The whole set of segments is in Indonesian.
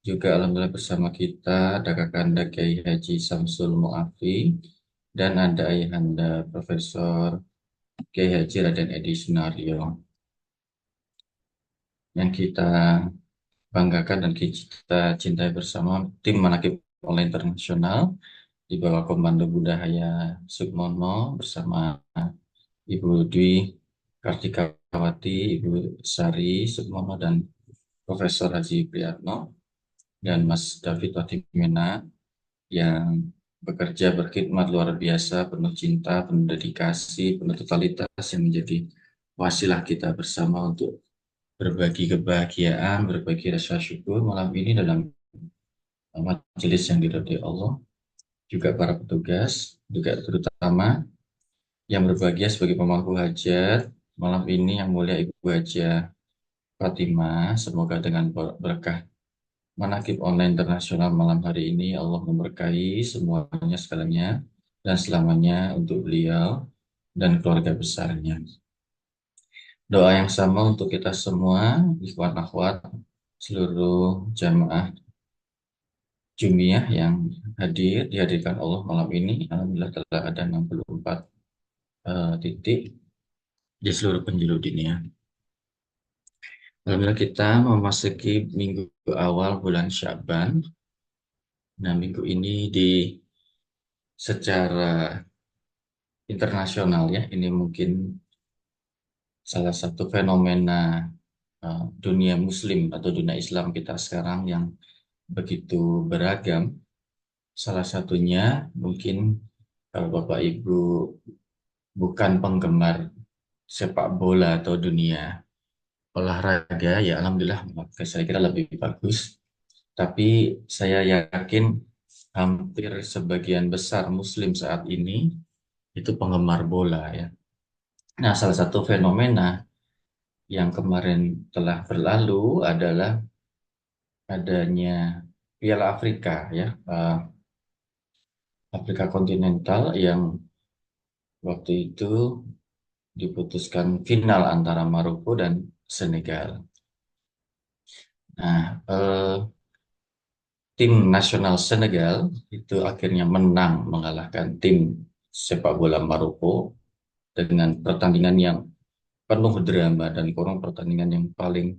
Juga alhamdulillah bersama kita ada Kakanda Kiai Haji Samsul Muafi dan ada Ayahanda Profesor Kiai Haji Raden Edi Sunario yang kita banggakan dan kita cintai bersama tim Manakib Online Internasional di bawah Komando Budaya Sukmono bersama Ibu Dwi Kartikawati, Ibu Sari Sukmono dan Profesor Haji Priyatno dan Mas David Watimena yang bekerja berkhidmat luar biasa, penuh cinta, penuh dedikasi, penuh totalitas yang menjadi wasilah kita bersama untuk berbagi kebahagiaan, berbagi rasa syukur malam ini dalam majelis yang diridhoi Allah. Juga para petugas, juga terutama yang berbahagia sebagai pemangku hajat malam ini yang mulia Ibu Haja Fatimah. Semoga dengan berkah Manakib Online Internasional malam hari ini Allah memberkahi semuanya sekalinya dan selamanya untuk beliau dan keluarga besarnya. Doa yang sama untuk kita semua, ikhwan akhwat, seluruh jamaah Jumiyah yang dihadirkan Allah malam ini. Alhamdulillah telah ada 64 titik di seluruh penjuru dunia. Alhamdulillah kita memasuki minggu awal bulan Syaban. Nah, minggu ini secara internasional ya, ini mungkin salah satu fenomena dunia Muslim atau dunia Islam kita sekarang yang begitu beragam. Salah satunya mungkin kalau Bapak Ibu bukan penggemar sepak bola atau dunia olahraga, ya alhamdulillah saya kira lebih bagus. Tapi saya yakin hampir sebagian besar Muslim saat ini itu penggemar bola ya. Nah, salah satu fenomena yang kemarin telah berlalu adalah adanya Piala Afrika ya, Afrika kontinental yang waktu itu diputuskan final antara Maroko dan Senegal. Nah, tim nasional Senegal itu akhirnya menang mengalahkan tim sepak bola Maroko dengan pertandingan yang penuh drama dan kurang pertandingan yang paling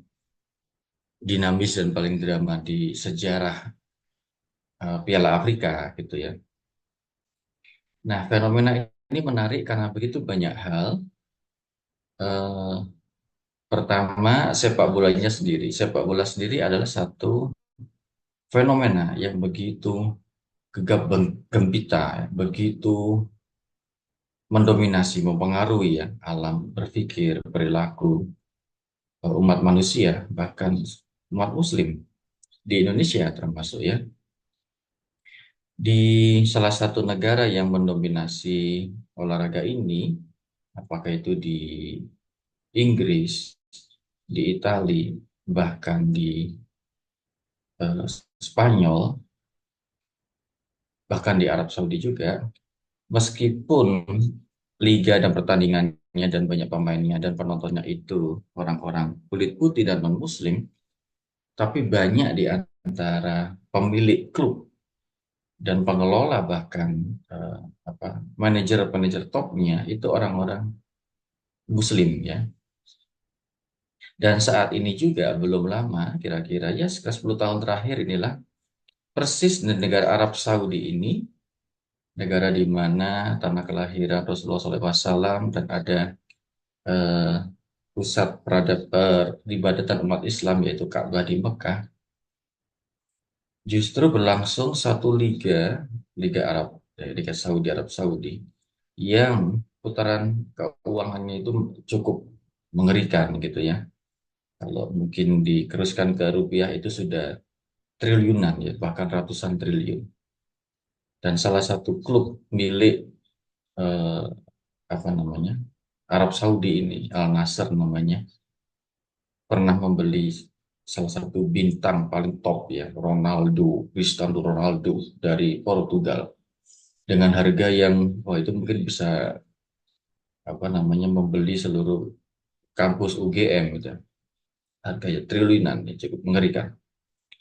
dinamis dan paling drama di sejarah Piala Afrika gitu ya. Nah, fenomena ini menarik karena begitu banyak hal. Eh, Pertama, sepak bolanya sendiri. Sepak bola sendiri adalah satu fenomena yang begitu gegap gempita, ya, begitu mendominasi, mempengaruhi ya alam berpikir, perilaku umat manusia, bahkan umat Muslim di Indonesia termasuk ya. Di salah satu negara yang mendominasi olahraga ini, apakah itu di Inggris, di Italia, bahkan di eh, Spanyol, bahkan di Arab Saudi juga, meskipun liga dan pertandingannya dan banyak pemainnya dan penontonnya itu orang-orang kulit putih dan non-muslim, tapi banyak di antara pemilik klub dan pengelola bahkan eh, manajer-manajer topnya itu orang-orang muslim ya. Dan saat ini juga belum lama, kira-kira ya sekitar 10 tahun terakhir inilah persis di negara Arab Saudi ini, negara di mana tanah kelahiran Rasulullah SAW dan ada eh, pusat peribadatan umat Islam yaitu Ka'bah di Mekah, justru berlangsung satu liga, Liga Arab, Liga Saudi Arab Saudi, yang putaran keuangannya itu cukup mengerikan gitu ya. Kalau mungkin dikeruskan ke rupiah itu sudah triliunan ya, bahkan ratusan triliun. Dan salah satu klub milik eh, apa namanya Arab Saudi ini, Al Nassr namanya, pernah membeli salah satu bintang paling top ya, Cristiano Ronaldo dari Portugal dengan harga yang wah itu mungkin bisa membeli seluruh kampus UGM gitu. Harganya triliunan ya, cukup mengerikan.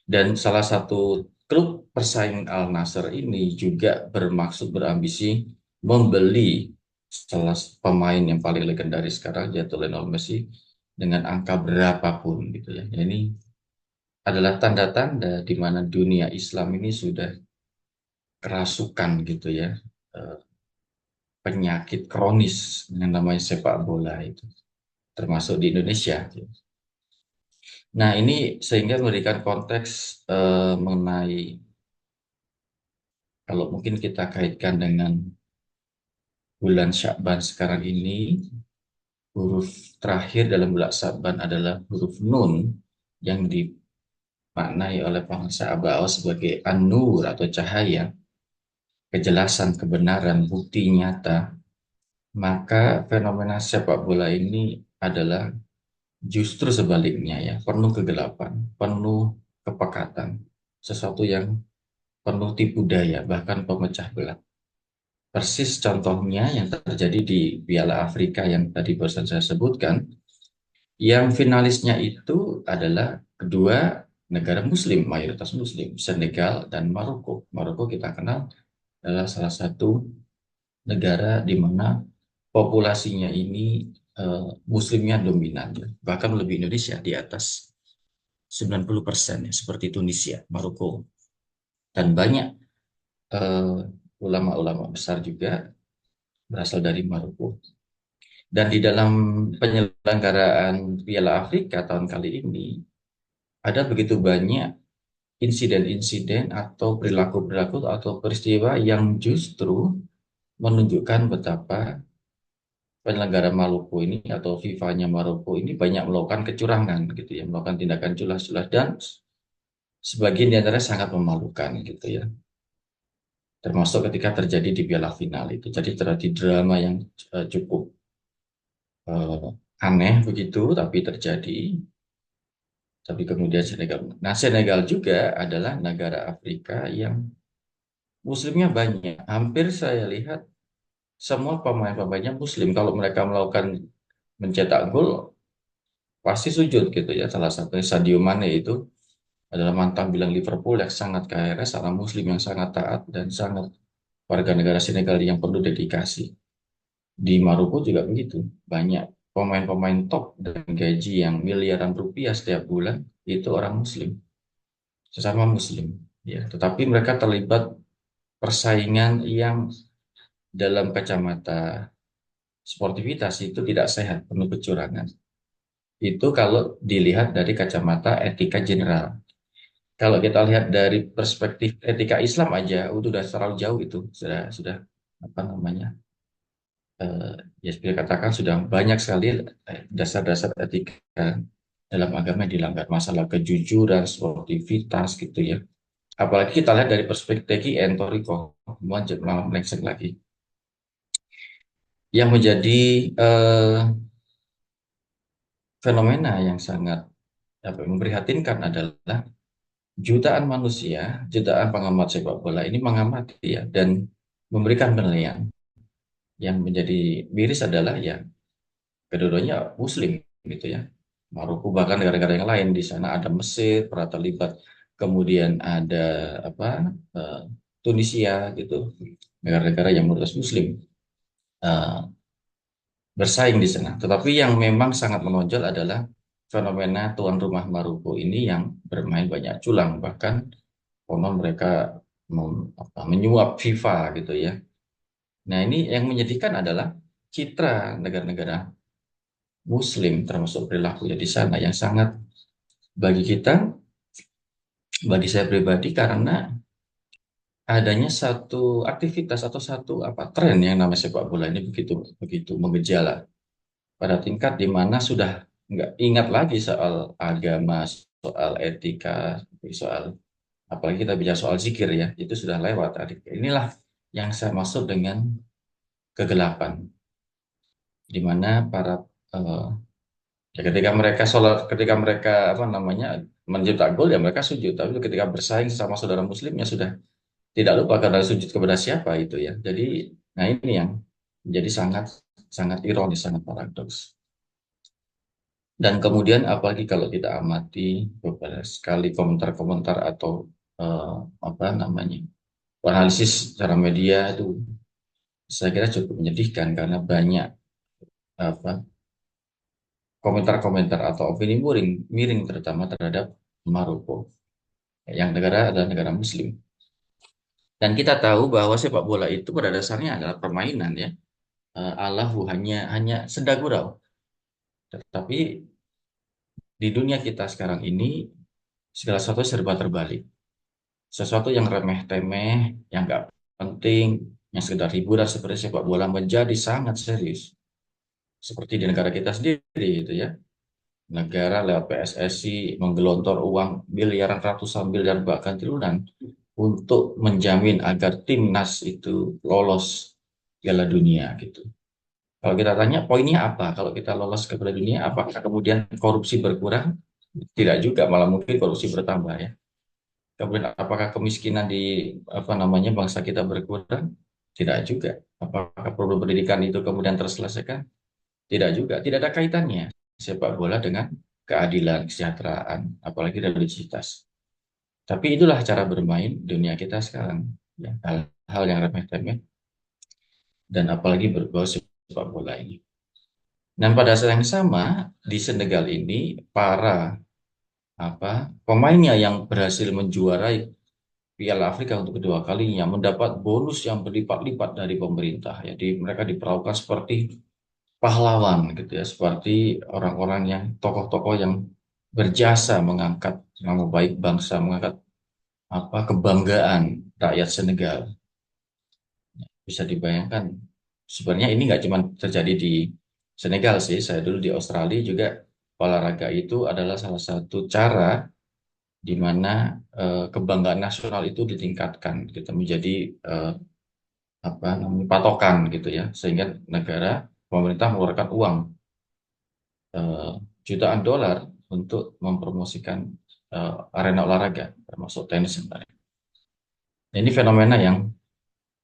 Dan salah satu klub persaing Al Nassr ini juga berambisi membeli salah pemain yang paling legendaris sekarang, yaitu Lionel Messi, dengan angka berapapun gitu ya. Ini adalah tanda-tanda di mana dunia Islam ini sudah kerasukan gitu ya, eh, penyakit kronis yang namanya sepak bola itu, termasuk di Indonesia. Nah, ini sehingga memberikan konteks mengenai, kalau mungkin kita kaitkan dengan bulan Sya'ban sekarang ini, huruf terakhir dalam bulan Sya'ban adalah huruf Nun yang dimaknai oleh bangsa Abaos sebagai an-nur atau cahaya, kejelasan, kebenaran, bukti nyata. Maka fenomena sepak bola ini adalah justru sebaliknya ya, penuh kegelapan, penuh kepekatan, sesuatu yang penuh tipu daya, bahkan pemecah belah. Persis contohnya yang terjadi di Piala Afrika yang tadi barusan saya sebutkan, yang finalisnya itu adalah kedua negara Muslim, mayoritas Muslim, Senegal dan Maroko. Maroko kita kenal adalah salah satu negara di mana populasinya ini Muslimnya dominan, ya. Bahkan lebih Indonesia di atas 90% ya, seperti Tunisia, Maroko, dan banyak eh, ulama-ulama besar juga berasal dari Maroko. Dan di dalam penyelenggaraan Piala Afrika tahun kali ini, ada begitu banyak insiden-insiden atau perilaku-perilaku atau peristiwa yang justru menunjukkan betapa penyelenggara Maluku ini atau FIFA-nya Maroko ini banyak melakukan kecurangan gitu ya, melakukan tindakan culas-culas, dan sebagian di antara sangat memalukan gitu ya. Termasuk ketika terjadi di piala final itu. Jadi terjadi drama yang cukup eh, aneh begitu, tapi terjadi. Tapi kemudian Senegal. Nah, Senegal juga adalah negara Afrika yang Muslimnya banyak. Hampir saya lihat semua pemain-pemainnya Muslim. Kalau mereka melakukan mencetak gol, pasti sujud gitu ya. Salah satunya Sadio Mane itu adalah mantan bilang Liverpool yang sangat kaya, seorang Muslim yang sangat taat dan sangat warga negara Senegal yang perlu dedikasi. Di Maroko juga begitu. Banyak pemain-pemain top dan gaji yang miliaran rupiah setiap bulan itu orang Muslim, sesama Muslim. Ya, tetapi mereka terlibat persaingan yang dalam kacamata sportivitas itu tidak sehat, penuh kecurangan. Itu kalau dilihat dari kacamata etika general. Kalau kita lihat dari perspektif etika Islam aja, udah terlalu jauh itu, sudah apa namanya? Ya seperti katakan sudah banyak sekali dasar-dasar etika dalam agama yang dilanggar, masalah kejujuran, sportivitas gitu ya. Apalagi kita lihat dari perspektif TKN, Toriko, malah melenceng lagi. Yang menjadi fenomena yang sangat memprihatinkan adalah jutaan manusia, jutaan pengamat sepak bola ini mengamati ya dan memberikan penilaian. Yang menjadi miris adalah ya kedua-duanya Muslim gitu ya. Maroko bahkan negara-negara yang lain di sana ada Mesir pernah terlibat, kemudian ada apa eh, Tunisia gitu, negara-negara yang mayoritas Muslim eh, bersaing di sana. Tetapi yang memang sangat menonjol adalah fenomena tuan rumah Maroko ini yang bermain banyak culang, bahkan konon mereka menyuap FIFA gitu ya. Nah, ini yang menyedihkan adalah citra negara-negara Muslim termasuk perilakunya di sana yang sangat, bagi kita, bagi saya pribadi, karena adanya satu aktivitas atau satu tren yang namanya sepak bola ini begitu begitu mengejala pada tingkat di mana sudah nggak ingat lagi soal agama, soal etika, soal apalagi kita bicara soal zikir ya, itu sudah lewat. Inilah yang saya maksud dengan kegelapan, di mana para eh, ya ketika mereka sholat, ketika mereka mencetak gol ya mereka sujud, tapi ketika bersaing sama saudara muslimnya sudah tidak lupa karena sujud kepada siapa itu ya. Jadi nah ini yang menjadi sangat sangat ironis, sangat paradoks. Dan kemudian apalagi kalau kita amati beberapa sekali komentar-komentar atau eh, apa namanya analisis secara media itu saya kira cukup menyedihkan karena banyak apa komentar-komentar atau opini miring, miring terutama terhadap Maroko yang negara adalah negara Muslim. Dan kita tahu bahwa sepak bola itu pada dasarnya adalah permainan ya. Allahu hanya senda gurau. Tetapi di dunia kita sekarang ini segala sesuatu serba terbalik. Sesuatu yang remeh-temeh, yang nggak penting, yang sekedar hiburan seperti sepak bola menjadi sangat serius. Seperti di negara kita sendiri itu ya. Negara lewat PSSI menggelontor uang miliaran, ratusan miliar bahkan triliunan untuk menjamin agar timnas itu lolos Piala Dunia gitu. Kalau kita tanya poinnya apa? Kalau kita lolos ke Piala Dunia, apakah kemudian korupsi berkurang? Tidak juga, malah mungkin korupsi bertambah ya. Kemudian apakah kemiskinan di apa namanya bangsa kita berkurang? Tidak juga. Apakah problem pendidikan itu kemudian terselesaikan? Tidak juga. Tidak ada kaitannya sepak bola dengan keadilan, kesejahteraan, apalagi religiositas. Tapi itulah cara bermain dunia kita sekarang. Ya, hal-hal yang remeh-temeh dan apalagi berbau sepak bola ini. Dan pada saat yang sama di Senegal ini para pemainnya yang berhasil menjuarai Piala Afrika untuk kedua kalinya mendapat bonus yang berlipat-lipat dari pemerintah. Jadi mereka diperlakukan seperti pahlawan gitu ya, seperti orang-orang yang tokoh-tokoh yang berjasa mengangkat nama baik bangsa, mengangkat kebanggaan rakyat Senegal. Bisa dibayangkan. Sebenarnya ini nggak cuma terjadi di Senegal sih. Saya dulu di Australia juga olahraga itu adalah salah satu cara di mana kebanggaan nasional itu ditingkatkan, kita menjadi eh, patokan gitu ya, sehingga negara pemerintah mengeluarkan uang eh, jutaan dolar untuk mempromosikan arena olahraga termasuk tenis sebenarnya. Nah, ini fenomena yang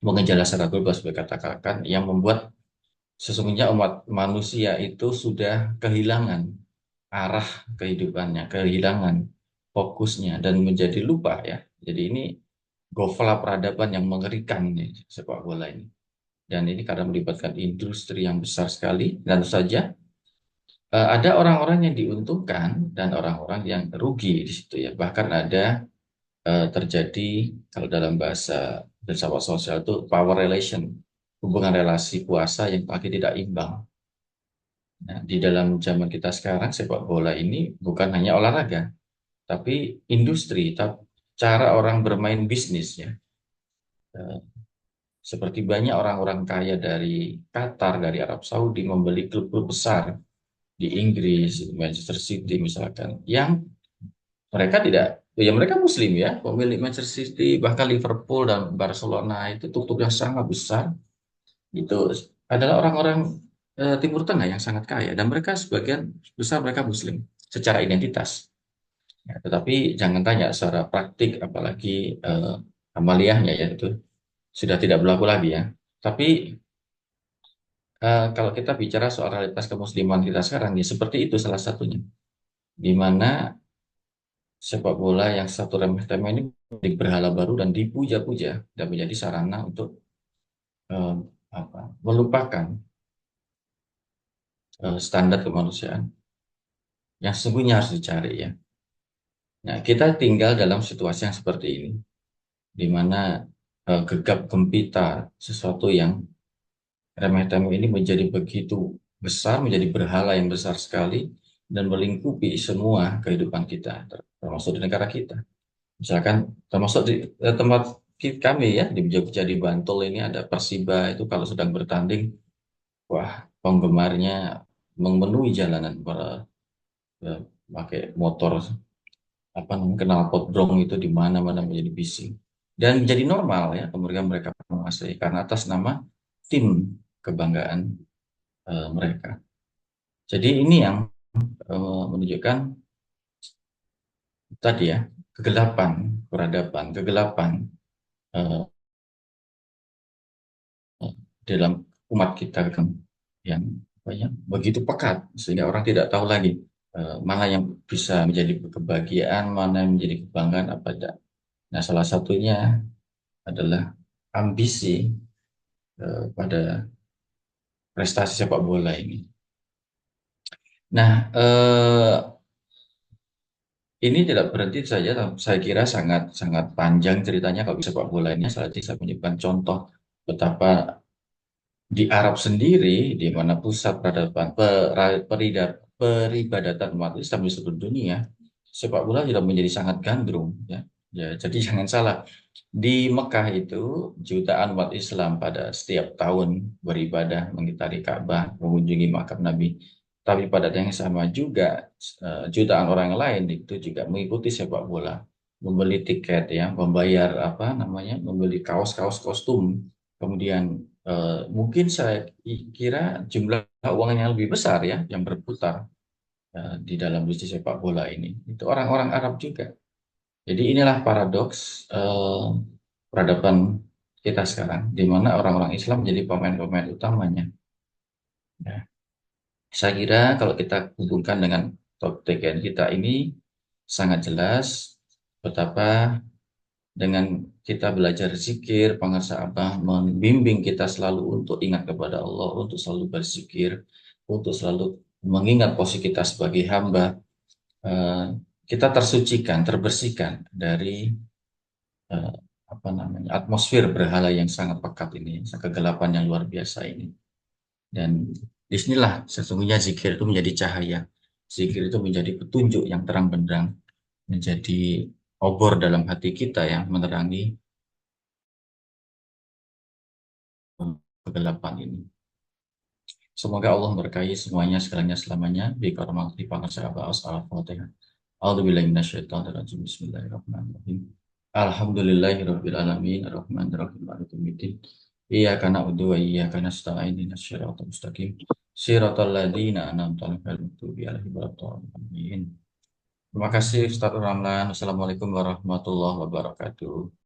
mengejala secara global sebagai katakan yang membuat sesungguhnya umat manusia itu sudah kehilangan arah kehidupannya, kehilangan fokusnya dan menjadi lupa ya. Jadi ini gofla peradaban yang mengerikan nih sepak bola ini. Dan ini karena melibatkan industri yang besar sekali dan tentu saja ada orang-orang yang diuntungkan dan orang-orang yang rugi di situ ya. Bahkan ada terjadi kalau dalam bahasa filsafat sosial itu power relation, hubungan relasi kuasa yang makin tidak imbang. Nah, di dalam zaman kita sekarang sepak bola ini bukan hanya olahraga, tapi industri, cara orang bermain bisnis ya. Eh, Seperti banyak orang-orang kaya dari Qatar, dari Arab Saudi membeli klub-klub besar di Inggris, Manchester City misalkan, yang mereka tidak, ya mereka Muslim ya, pemilik Manchester City, bahkan Liverpool dan Barcelona itu klub yang sangat besar, itu adalah orang-orang Timur Tengah yang sangat kaya dan mereka sebagian besar mereka Muslim secara identitas. Ya, tetapi jangan tanya secara praktik, apalagi amaliyahnya ya itu sudah tidak berlaku lagi ya. Tapi kalau kita bicara soal realitas kemusliman kita sekarang, ya seperti itu salah satunya. Di mana sepak bola yang satu remeh-temeh ini menjadi berhala baru dan dipuja-puja dan menjadi sarana untuk eh, melupakan standar kemanusiaan yang sesungguhnya harus dicari ya. Nah, kita tinggal dalam situasi yang seperti ini, di mana gegap gempita sesuatu yang remeh-temeh ini menjadi begitu besar, menjadi berhala yang besar sekali dan melingkupi semua kehidupan kita, termasuk di negara kita. Misalkan termasuk di tempat kami ya di Jogja di Bantul ini ada Persiba itu kalau sedang bertanding, wah penggemarnya memenuhi jalanan para pakai motor knalpot brong itu di mana-mana menjadi bising dan menjadi normal ya kemudian mereka menguasai karena atas nama tim kebanggaan mereka. Jadi ini yang menunjukkan tadi ya kegelapan peradaban, kegelapan eh, dalam umat kita kan yang apa ya, begitu pekat sehingga orang tidak tahu lagi mana yang bisa menjadi kebahagiaan, mana yang menjadi kebanggaan apa tidak. Nah, salah satunya adalah ambisi pada prestasi sepak bola ini. Nah, ini tidak berhenti saja. Saya kira sangat sangat panjang ceritanya kalau sepak bola ini. Salah satu saya menyebutkan contoh betapa di Arab sendiri, di mana pusat peradaban peribadatan umat Islam di seluruh dunia, sepak bola sudah menjadi sangat gandrung. Ya, ya, jadi jangan salah. Di Mekah itu jutaan umat Islam pada setiap tahun beribadah mengitari Ka'bah, mengunjungi makam Nabi. Tapi pada yang sama juga jutaan orang lain itu juga mengikuti sepak bola, membeli tiket ya, membayar apa namanya, membeli kaos-kaos kostum. Kemudian mungkin saya kira jumlah uang yang lebih besar ya yang berputar di dalam bisnis sepak bola ini. Itu orang-orang Arab juga. Jadi inilah paradoks peradaban kita sekarang, di mana orang-orang Islam menjadi pemain-pemain utamanya. Ya. Saya kira kalau kita hubungkan dengan topik kita ini, sangat jelas betapa dengan kita belajar zikir, pengasah membimbing kita selalu untuk ingat kepada Allah, untuk selalu berzikir, untuk selalu mengingat posisi kita sebagai hamba, eh, kita tersucikan, terbersihkan dari eh, apa namanya atmosfer berhala yang sangat pekat ini, kegelapan yang luar biasa ini. Dan disinilah sesungguhnya zikir itu menjadi cahaya, zikir itu menjadi petunjuk yang terang benderang, menjadi obor dalam hati kita yang menerangi kegelapan ini. Semoga Allah berkahi semuanya segalanya selamanya. Bi karomati sahabat al-Fatihah. A'udzubillahi minasyaitonirrajim. Bismillahirrahmanirrahim. Alhamdulillahirabbil alamin arrahmanirrahim maliki yaumiddin. Iyyaka na'budu wa iyyaka nasta'in ihdinas siratal mustaqim. Siratal ladzina an'amta 'alaihim ghairil maghdubi 'alaihim waladdallin. Terima kasih Ustaz Ramlan. Wassalamualaikum warahmatullahi wabarakatuh.